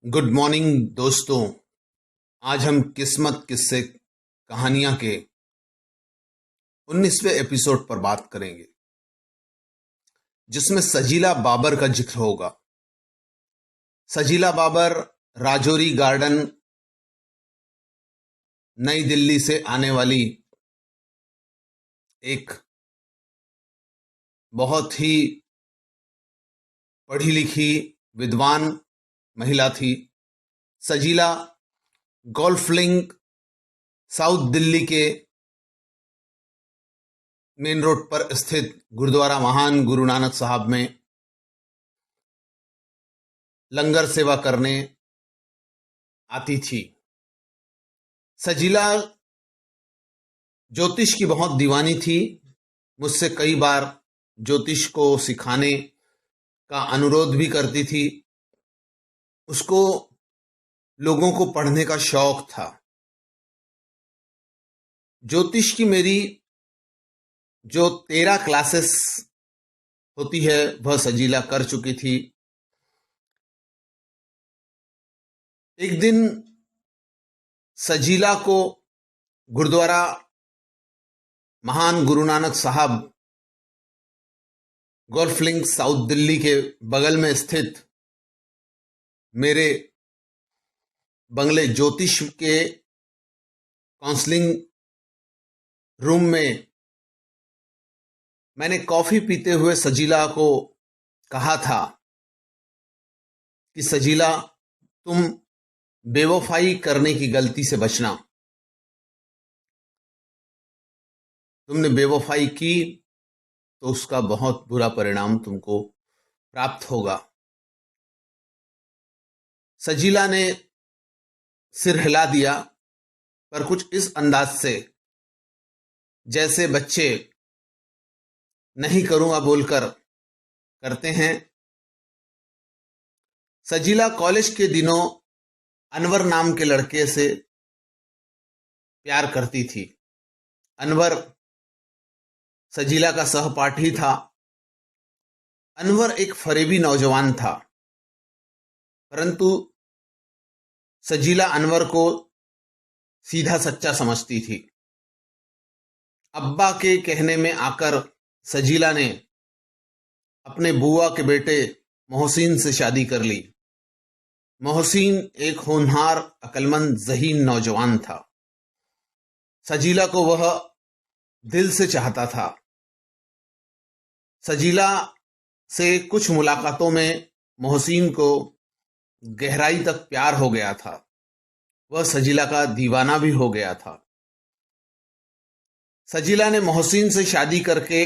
Good morning दोस्तों। आज हम किस्मत किस्से कहानियां के 19वें एपिसोड पर बात करेंगे, जिसमें सजीला बाबर का जिक्र होगा। सजीला बाबर राजौरी गार्डन, नई दिल्ली से आने वाली एक बहुत ही पढ़ी लिखी विद्वान महिला थी। सजीला गोल्फ लिंक साउथ दिल्ली के मेन रोड पर स्थित गुरुद्वारा महान गुरु नानक साहब में लंगर सेवा करने आती थी। सजीला ज्योतिष की बहुत दीवानी थी। मुझसे कई बार ज्योतिष को सिखाने का अनुरोध भी करती थी। उसको लोगों को पढ़ने का शौक था। ज्योतिष की मेरी जो 13 क्लासेस होती है वह सजीला कर चुकी थी। एक दिन सजीला को गुरुद्वारा महान गुरु नानक साहब गोल्फ लिंक साउथ दिल्ली के बगल में स्थित मेरे बंगले ज्योतिष के काउंसलिंग रूम में मैंने कॉफी पीते हुए सजीला को कहा था कि सजीला, तुम बेवफाई करने की गलती से बचना। तुमने बेवफाई की तो उसका बहुत बुरा परिणाम तुमको प्राप्त होगा। सजीला ने सिर हिला दिया, पर कुछ इस अंदाज से जैसे बच्चे नहीं करूंगा बोलकर करते हैं। सजीला कॉलेज के दिनों अनवर नाम के लड़के से प्यार करती थी। अनवर सजीला का सहपाठी था। अनवर एक फरेबी नौजवान था, परंतु सजीला अनवर को सीधा सच्चा समझती थी। अब्बा के कहने में आकर सजीला ने अपने बुआ के बेटे मोहसिन से शादी कर ली। मोहसिन एक होनहार, अक्लमंद, ज़हीन नौजवान था। सजीला को वह दिल से चाहता था। सजीला से कुछ मुलाकातों में मोहसिन को गहराई तक प्यार हो गया था। वह सजीला का दीवाना भी हो गया था। सजीला ने मोहसिन से शादी करके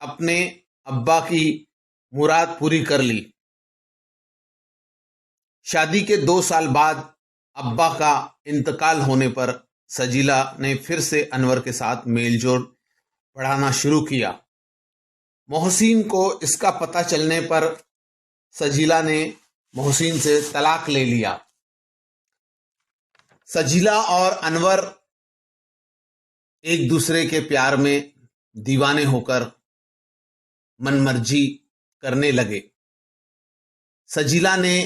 अपने अब्बा की मुराद पूरी कर ली। शादी के 2 साल बाद अब्बा का इंतकाल होने पर सजीला ने फिर से अनवर के साथ मेलजोल बढ़ाना शुरू किया। मोहसिन को इसका पता चलने पर सजीला ने मोहसिन से तलाक ले लिया। सजीला और अनवर एक दूसरे के प्यार में दीवाने होकर मनमर्जी करने लगे। सजीला ने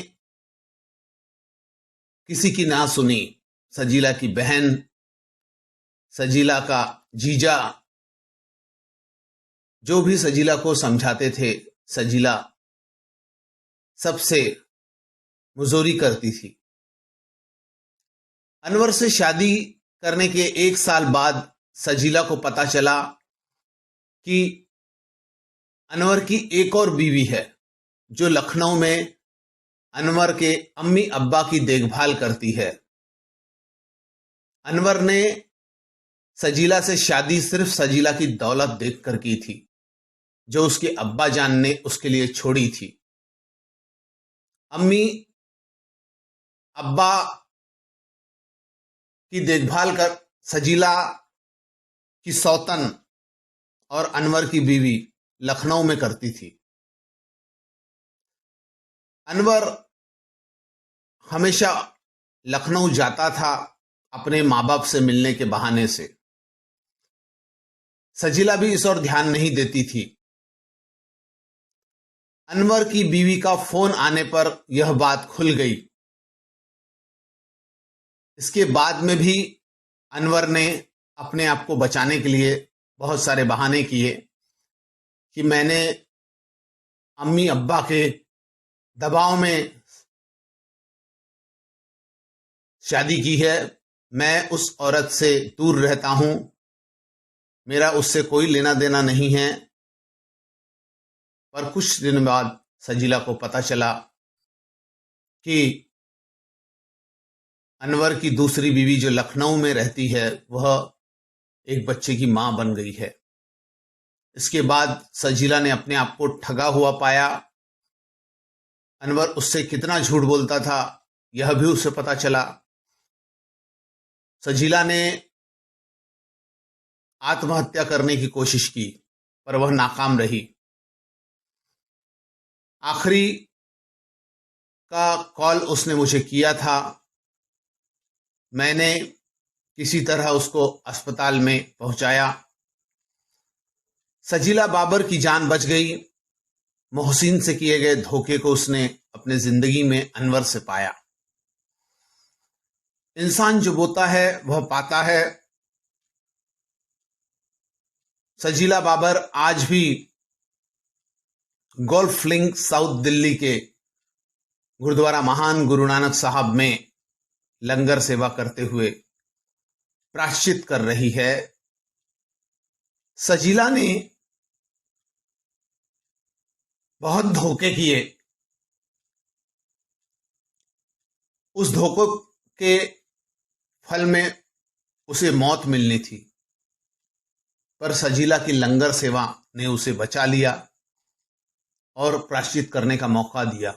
किसी की ना सुनी। सजीला की बहन, सजीला का जीजा, जो भी सजीला को समझाते थे, सजीला सबसे मुजोरी करती थी। अनवर से शादी करने के 1 साल बाद सजीला को पता चला कि अनवर की एक और बीवी है, जो लखनऊ में अनवर के अम्मी अब्बा की देखभाल करती है। अनवर ने सजीला से शादी सिर्फ सजीला की दौलत देखकर की थी, जो उसके अब्बा जान ने उसके लिए छोड़ी थी। अम्मी अब्बा की देखभाल कर सजीला की सौतन और अनवर की बीवी लखनऊ में करती थी। अनवर हमेशा लखनऊ जाता था अपने माँ बाप से मिलने के बहाने से। सजीला भी इस ओर ध्यान नहीं देती थी। अनवर की बीवी का फोन आने पर यह बात खुल गई। इसके बाद में भी अनवर ने अपने आप को बचाने के लिए बहुत सारे बहाने किए कि मैंने अम्मी अब्बा के दबाव में शादी की है, मैं उस औरत से दूर रहता हूं, मेरा उससे कोई लेना देना नहीं है। पर कुछ दिन बाद सजीला को पता चला कि अनवर की दूसरी बीवी जो लखनऊ में रहती है वह एक बच्चे की मां बन गई है। इसके बाद सजीला ने अपने आप को ठगा हुआ पाया। अनवर उससे कितना झूठ बोलता था यह भी उसे पता चला। सजीला ने आत्महत्या करने की कोशिश की पर वह नाकाम रही। आखिरी का कॉल उसने मुझे किया था, मैंने किसी तरह उसको अस्पताल में पहुंचाया। सजीला बाबर की जान बच गई। मोहसिन से किए गए धोखे को उसने अपने जिंदगी में अनवर से पाया। इंसान जो बोता है वह पाता है। सजीला बाबर आज भी गोल्फ लिंक साउथ दिल्ली के गुरुद्वारा महान गुरु नानक साहब में लंगर सेवा करते हुए प्रायश्चित कर रही है। सजीला ने बहुत धोखे किए, उस धोखों के फल में उसे मौत मिलनी थी, पर सजीला की लंगर सेवा ने उसे बचा लिया और प्रायश्चित करने का मौका दिया।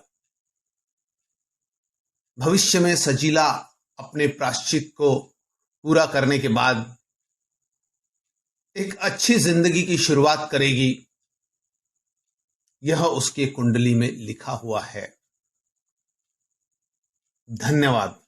भविष्य में सजीला अपने प्रायश्चित को पूरा करने के बाद एक अच्छी जिंदगी की शुरुआत करेगी, यह उसके कुंडली में लिखा हुआ है। धन्यवाद।